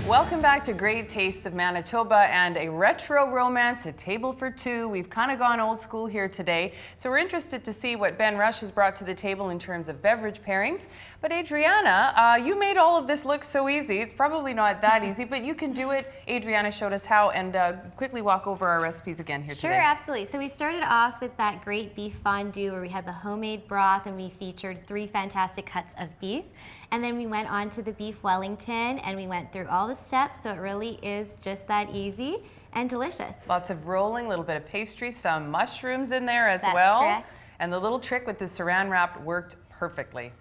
Welcome back to Great Tastes of Manitoba and a retro romance, a table for two. We've kind of gone old school here today, so we're interested to see what Ben Rusch has brought to the table in terms of beverage pairings. But Adriana, you made all of this look so easy. It's probably not that easy, but you can do it. Adriana showed us how, and quickly walk over our recipes again here today. Sure, absolutely. So we started off with that great beef fondue where we had the homemade broth and we featured 3 fantastic cuts of beef. And then we went on to the beef Wellington and we went through all the steps, so it really is just that easy and delicious. Lots of rolling, a little bit of pastry, some mushrooms in there as That's well. correct. And the little trick with the saran wrap worked perfectly.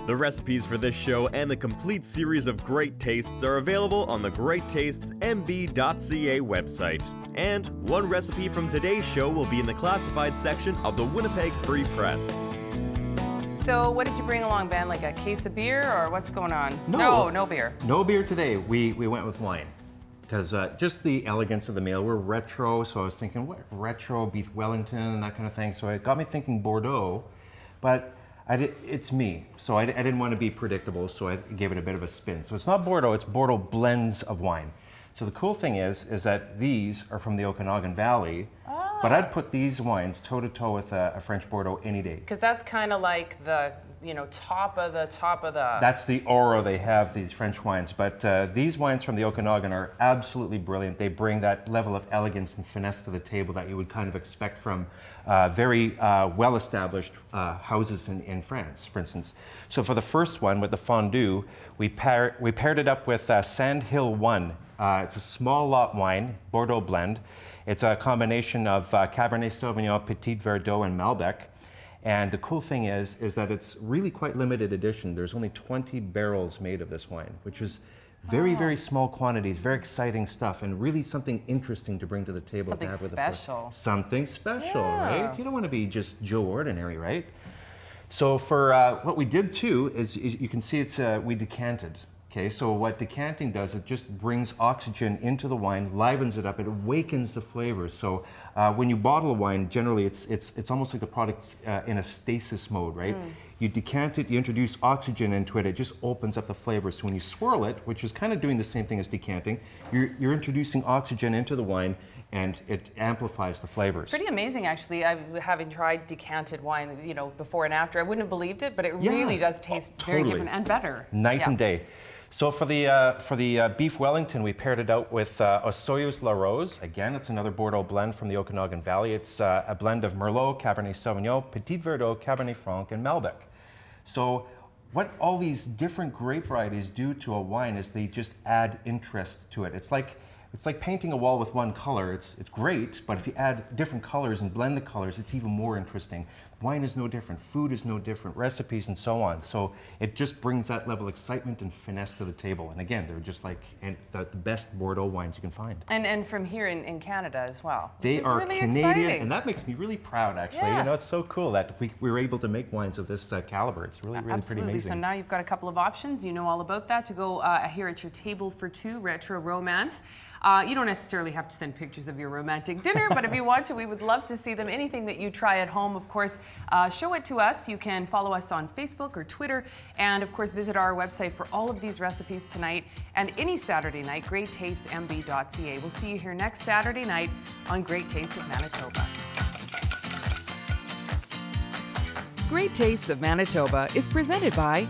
The recipes for this show and the complete series of Great Tastes are available on the GreatTastesMB.ca website. And one recipe from today's show will be in the classified section of the Winnipeg Free Press. So what did you bring along, Ben? Like a case of beer or what's going on? No. No beer. No beer today. We went with wine because just the elegance of the meal. We're retro, so I was thinking, what retro beef Wellington and that kind of thing. So it got me thinking Bordeaux, but it's me. So I didn't want to be predictable, so I gave it a bit of a spin. So it's not Bordeaux, it's Bordeaux blends of wine. So the cool thing is that these are from the Okanagan Valley, but I'd put these wines toe-to-toe with a French Bordeaux any day. Because that's kind of like the, top of the. That's the aura they have, these French wines. But these wines from the Okanagan are absolutely brilliant. They bring that level of elegance and finesse to the table that you would kind of expect from very well-established houses in France, for instance. So for the first one, with the fondue, we paired it up with Sandhill 1. It's a small lot wine, Bordeaux blend. It's a combination of Cabernet Sauvignon, Petit Verdot, and Malbec. And the cool thing is that it's really quite limited edition. There's only 20 barrels made of this wine, which is very, very small quantities, very exciting stuff, and really something interesting to bring to the table. Something to have with special. Something special, Yeah. right? You don't want to be just Joe Ordinary, right? So for what we did too is you can see we decanted. Okay, so what decanting does, it just brings oxygen into the wine, livens it up, it awakens the flavors. So when you bottle a wine, generally it's almost like the product's in a stasis mode, right? You decant it, you introduce oxygen into it, it just opens up the flavors. So when you swirl it, which is kind of doing the same thing as decanting, you're introducing oxygen into the wine and it amplifies the flavors. It's pretty amazing, actually. Having tried decanted wine, before and after, I wouldn't have believed it, but it really does taste very different and better. Night and day. So for the beef Wellington, we paired it out with Osoyoos La Rose. Again, it's another Bordeaux blend from the Okanagan Valley. It's a blend of Merlot, Cabernet Sauvignon, Petit Verdot, Cabernet Franc, and Malbec. So what all these different grape varieties do to a wine is they just add interest to it. It's like painting a wall with one color. It's great, but if you add different colors and blend the colors, it's even more interesting. Wine is no different, food is no different, recipes and so on. So it just brings that level of excitement and finesse to the table. And again, they're just like the best Bordeaux wines you can find. And from here in Canada as well. They are really Canadian, exciting. and that makes me really proud, actually. Yeah. It's so cool that we were able to make wines of this caliber. It's really pretty amazing. So now you've got a couple of options. You know all about that to go here at your table for two, retro romance. You don't necessarily have to send pictures of your romantic dinner, but if you want to, we would love to see them. Anything that you try at home, of course, show it to us. You can follow us on Facebook or Twitter, and of course, visit our website for all of these recipes tonight and any Saturday night, GreatTastesMB.ca. We'll see you here next Saturday night on Great Tastes of Manitoba. Great Tastes of Manitoba is presented by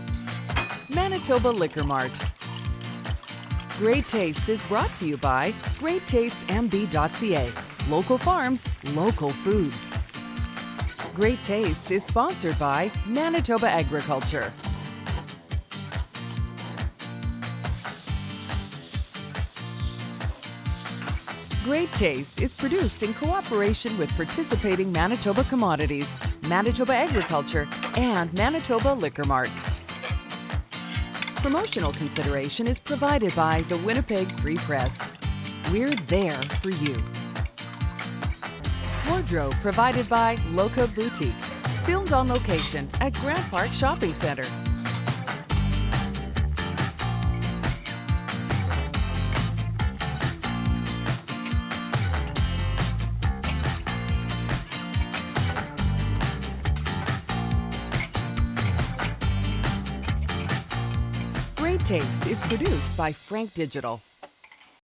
Manitoba Liquor Mart. Great Tastes is brought to you by GreatTastesMB.ca. Local farms, local foods. Great Taste is sponsored by Manitoba Agriculture. Great Taste is produced in cooperation with participating Manitoba Commodities, Manitoba Agriculture, and Manitoba Liquor Mart. Promotional consideration is provided by the Winnipeg Free Press. We're there for you. Wardrobe provided by Loca Boutique. Filmed on location at Grant Park Shopping Centre. Great Taste is produced by Frank Digital.